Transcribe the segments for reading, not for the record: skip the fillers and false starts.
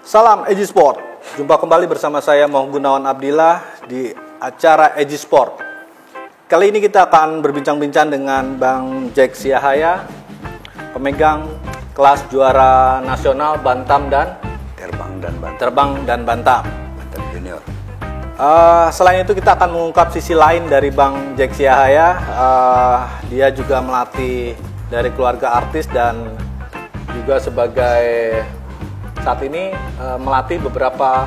Salam Eji Sport. Jumpa kembali bersama saya Mohon Gunawan Abdillah di acara Eji Sport. Kali ini kita akan berbincang-bincang dengan Bang Jack Siahaya, pemegang kelas juara nasional Bantam dan Terbang dan Bantam Junior. Selain itu kita akan mengungkap sisi lain dari Bang Jack Siahaya. Dia juga melatih dari keluarga artis dan juga sebagai saat ini melatih beberapa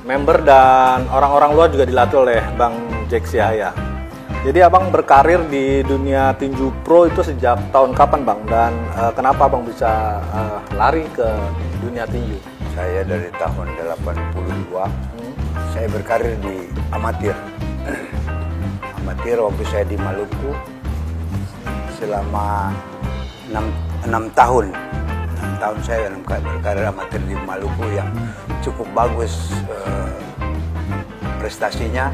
member dan orang-orang luar juga dilatih oleh Bang Jack Siahaya. Jadi abang berkarir di dunia tinju pro itu sejak tahun kapan bang? Dan kenapa abang bisa lari ke dunia tinju? Saya dari tahun 82, saya berkarir di amatir. Amatir waktu saya di Maluku selama 6 tahun. 6 tahun saya berkarir amatir di Maluku yang cukup bagus prestasinya.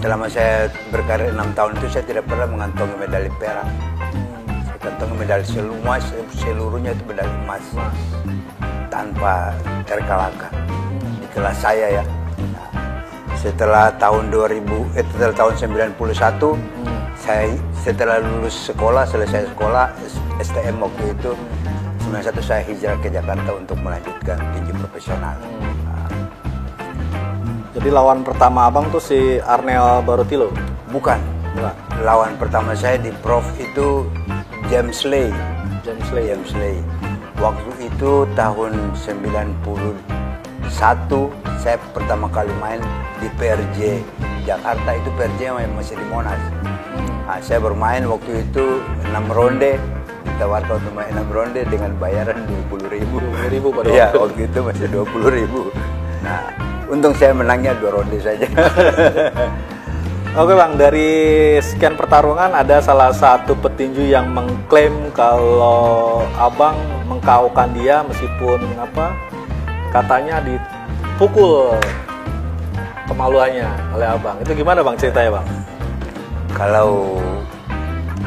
Selama saya berkarir 6 tahun itu saya tidak pernah mengantongi medali perak. Saya kantongi medali seluruhnya itu medali emas tanpa terkalahkan di kelas saya ya. Nah, setelah tahun 91 setelah lulus sekolah, selesai sekolah STM waktu itu 91 saya hijrah ke Jakarta untuk melanjutkan tinju profesional. Jadi lawan pertama abang tuh si Arnel Barutilo? Bukan. Lawan pertama saya di Prof itu James Lay. Waktu itu tahun 91 saya pertama kali main di PRJ Jakarta, itu PRJ masih di Monas. Nah, saya bermain waktu itu 6 ronde, ditawarkan untuk main 6 ronde dengan bayaran 20.000. 20.000 pada ya, waktu itu masih 20.000. Nah, untung saya menangnya 2 ronde saja. Oke bang, dari sekian pertarungan ada salah satu petinju yang mengklaim kalau abang mengkaukan dia meskipun katanya dipukul kemaluannya oleh abang. Itu gimana bang ceritanya bang?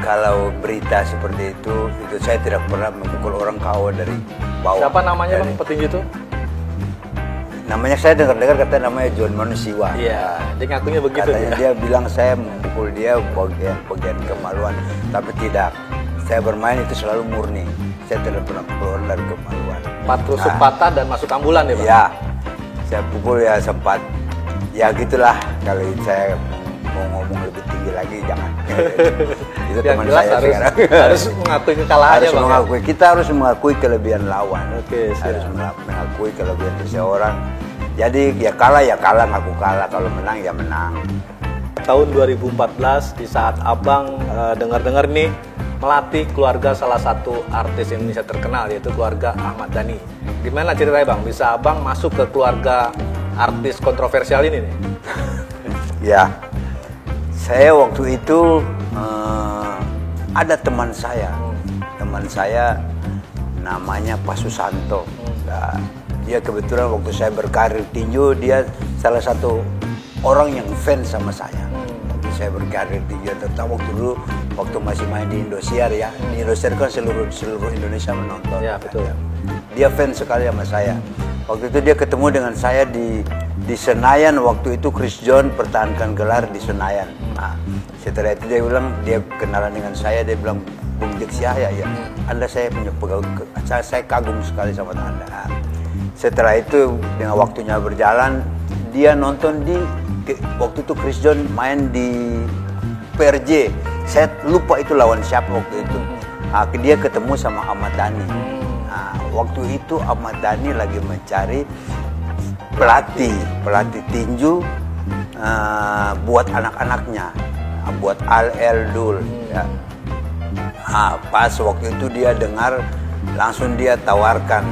Kalau berita seperti itu saya tidak pernah memukul orang KO dari bawah. Siapa namanya bang petinju itu? Namanya saya dengar kata namanya John Manusiwa. Iya, dia ngakunya begitu. Katanya dia bilang saya memukul dia bagian kemaluan, tapi tidak. Saya bermain itu selalu murni. Saya tidak pernah keluar dari kemaluan. 4 tusuk patah dan masuk ambulan ya bang? Iya, saya pukul ya sempat. Ya gitulah, kalau saya mau ngomong lebih tinggi lagi jangan. Itu teman saya sekarang. Harus mengakui kekalahannya bang. Kita harus mengakui kelebihan lawan. Oke, harus mengakui kelebihan seseorang. Jadi ya kalah, ngaku kalah. Kalau menang ya menang. Tahun 2014 di saat abang dengar-dengar nih melatih keluarga salah satu artis Indonesia terkenal yaitu keluarga Ahmad Dhani. Gimana ceritanya bang? Bisa abang masuk ke keluarga artis kontroversial ini nih? Ya, saya waktu itu ada teman saya namanya Pak Susanto. Nah, dia kebetulan waktu saya berkarir tinju, dia salah satu orang yang fans sama saya. Waktu saya berkarir tinju, terutama waktu masih main di Indosiar ya. Di Indosiar kan seluruh Indonesia menonton. Ya betul. Dia fans sekali sama saya. Waktu itu dia ketemu dengan saya di Senayan, waktu itu Chris John pertahankan gelar di Senayan. Nah, setelah itu dia kenalan dengan saya, dia bilang, Bung Jack Siahaya ya, Anda saya punya pegawai, saya kagum sekali sama Anda. Nah, setelah itu dengan waktunya berjalan, dia nonton waktu itu Chris John main di PRJ. Saya lupa itu lawan siapa waktu itu. Nah, dia ketemu sama Ahmad Dhani. Nah, waktu itu Ahmad Dhani lagi mencari pelatih tinju buat anak-anaknya, buat Al Eldul ya. Nah, pas waktu itu dia dengar, langsung dia tawarkan,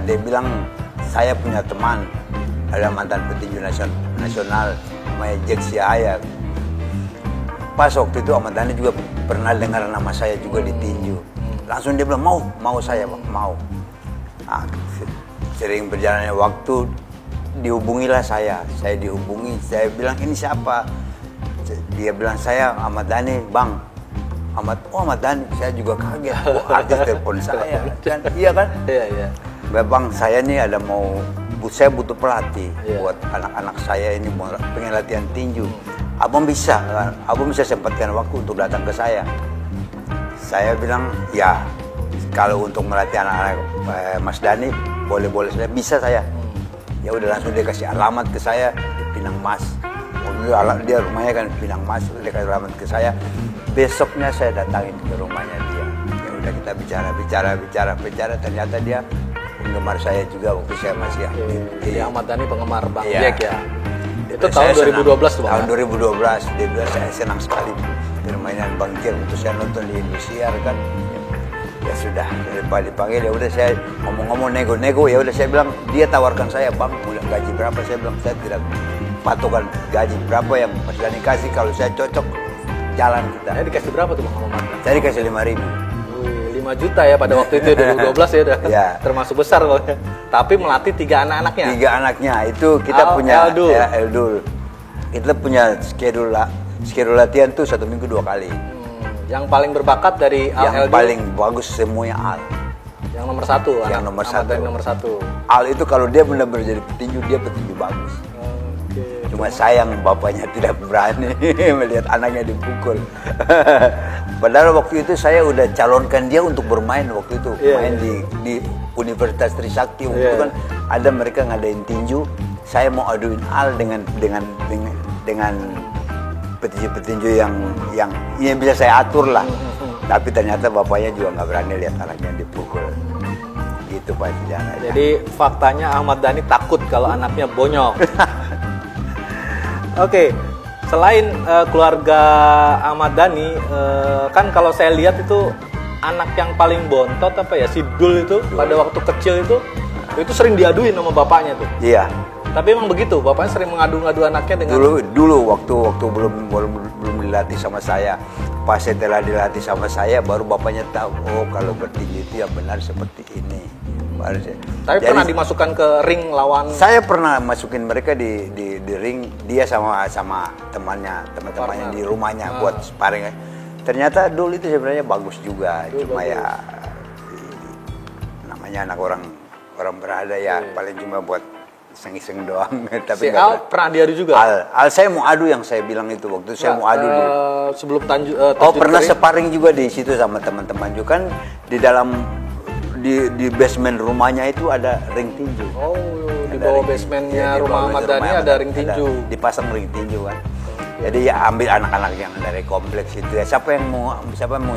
dia bilang, saya punya teman, ada mantan petinju nasional namanya Jack Siahaya. Pas waktu itu Ahmad Dhani juga pernah dengar nama saya juga di tinju. Langsung dia bilang, mau saya bang, mau. Nah, sering berjalannya waktu, dihubungilah saya dihubungi, saya bilang ini siapa? Dia bilang saya Ahmad Dhani bang. Ahmad Dhani, saya juga kaget, artis telepon saya kan, iya kan? Iya. Bang, saya nih saya butuh pelatih buat anak-anak saya ini pengen latihan tinju. Abang bisa sempatkan waktu untuk datang ke saya. Saya bilang, ya kalau untuk melatih anak-anak Mas Dhani, boleh-boleh saya, bisa saya. Ya udah, langsung dia kasih alamat ke saya di Pinang Mas. Dia rumahnya kan Pinang Mas, dia kasih alamat ke saya. Besoknya saya datangin ke rumahnya dia. Ya udah, kita bicara. Ternyata dia penggemar saya juga waktu saya masih aktif. Jadi Ahmad Dhani penggemar Bang Iya. Jack ya. Itu tahun 2012 tuh Bang. Tahun 2012, dia bilang saya senang sekali permainan Bang Jack. Untuk saya nonton di Indosiar kan. Ya sudah, dipanggil, ya udah saya ngomong-ngomong nego-nego, ya udah saya bilang, dia tawarkan saya, Bang, mulai gaji berapa? Saya bilang, saya tidak patokan gaji berapa yang Mas Dhani kasih, kalau saya cocok jalan kita. Saya dikasih berapa tuh Bang sama Ahmad? Saya dikasih 5.000. 5 juta ya pada waktu itu 2012 ya udah. Ya. Termasuk besar loh. Tapi melatih 3 anak-anaknya. 3 anaknya itu kita punya Eldul. Kita punya schedule latihan tuh 1 minggu 2 kali. Yang paling berbakat dari Al Yang paling bagus semuanya Al. Yang nomor 1. Yang nomor 1. Dari nomor 1. Al itu kalau dia benar-benar jadi petinju, dia petinju bagus. Cuma sayang bapaknya tidak berani melihat anaknya dipukul. Padahal waktu itu saya udah calonkan dia untuk bermain waktu itu. Main di Universitas Trisakti. Waktu itu kan ada mereka ngadain tinju. Saya mau aduin Al dengan petinju-petinju yang bisa saya atur lah. Tapi ternyata bapaknya juga nggak berani lihat anaknya dipukul. Gitu Pak Cijana. Jadi faktanya Ahmad Dhani takut kalau anaknya bonyok. Oke, selain keluarga Ahmad Dhani, kan kalau saya lihat itu anak yang paling bontot apa ya, si Dul itu pada waktu kecil itu sering diaduin sama bapaknya tuh. Iya. Tapi emang begitu, bapaknya sering mengadu-ngadu anaknya dengan dulu waktu belum dilatih sama saya. Pas setelah dilatih sama saya, baru bapaknya tahu, oh kalau bertinju itu yang benar seperti ini. Tapi pernah dimasukkan ke ring lawan? Saya pernah masukin mereka di ring, dia sama teman-temannya di rumahnya buat sparring. Ternyata dulu itu sebenarnya bagus juga, cuma ya namanya anak orang berada ya, paling cuma buat iseng-iseng doang. Tapi si Al pernah diadu juga? Al saya mau adu, yang saya bilang itu waktu saya mau adu dulu. Sebelum pernah sparring juga di situ sama teman-teman juga kan, di dalam di basement rumahnya itu ada ring tinju. Oh, di bawah basementnya rumah Ahmad Dhani ada ring tinju. Dipasang ring tinju kan. Jadi ya ambil anak-anak yang dari kompleks itu ya. Siapa yang mau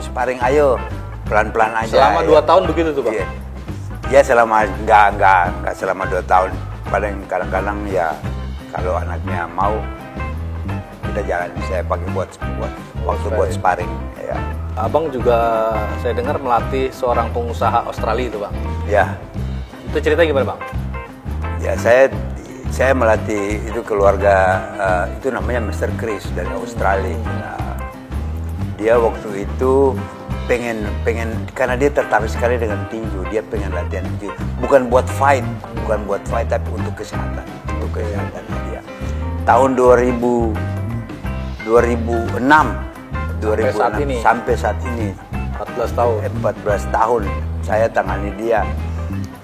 sparring, ayo pelan-pelan aja. Selama 2 tahun begitu tuh Pak? Iya. Ya selama enggak selama 2 tahun. Paling kadang-kadang ya kalau anaknya mau kita jalan, saya pakai buat waktu buat sparring ya. Abang juga saya dengar melatih seorang pengusaha Australia itu Bang. Ya. Itu ceritanya gimana Bang? Ya saya melatih itu keluarga itu namanya Mr. Chris dari Australia. Dia waktu itu pengen karena dia tertarik sekali dengan tinju, dia pengen latihan tinju. Bukan buat fight tapi untuk kesehatan dia. Tahun 2006 sampai saat ini 14 tahun saya tangani dia.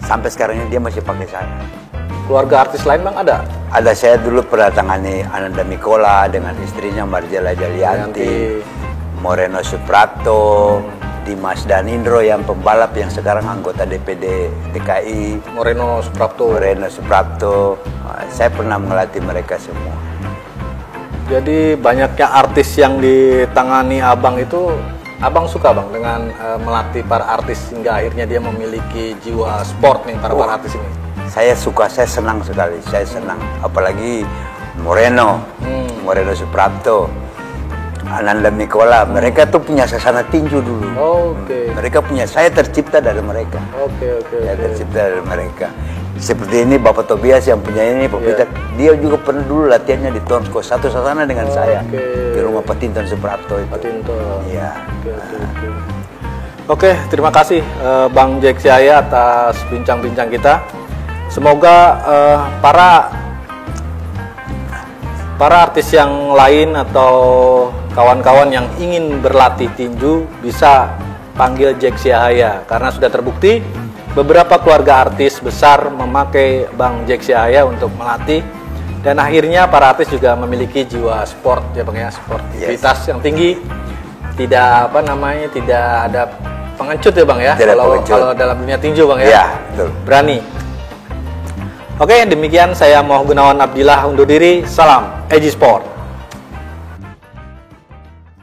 Sampai sekarang ini dia masih pakai saya. Keluarga artis lain Bang ada? Ada, saya dulu pernah tangani Ananda Mikola dengan istrinya Marjela Jalianti, Moreno Suprapto, Dimas Danindro yang pembalap yang sekarang anggota DPD DKI. Moreno Suprapto. Saya pernah melatih mereka semua. Jadi banyaknya artis yang ditangani Abang itu, Abang suka Bang dengan melatih para artis hingga akhirnya dia memiliki jiwa sport nih para artis ini. Saya suka, saya senang sekali, apalagi Moreno Suprapto, Ananda Mikola, mereka tuh punya sasana tinju dulu. Mereka punya, saya tercipta dari mereka. Saya tercipta dari mereka. Seperti ini Bapak Tobias yang punya ini, Pak Peter, dia juga pernah dulu latihannya di Tonsko, satu sasana dengan saya di rumah Patinton Suprapto itu. Iya. Oke, terima kasih Bang Jack Siahaya atas bincang-bincang kita. Semoga para artis yang lain atau kawan-kawan yang ingin berlatih tinju bisa panggil Jack Siahaya, karena sudah terbukti beberapa keluarga artis besar memakai Bang Jack Yahaya untuk melatih, dan akhirnya para artis juga memiliki jiwa sport ya Bang ya, sportivitas yang tinggi, tidak tidak ada pengecut ya Bang ya, kalau dalam dunia tinju Bang ya, betul. Berani. Oke, demikian saya Moh Gunawan Abdillah undur diri, salam Eji Sport.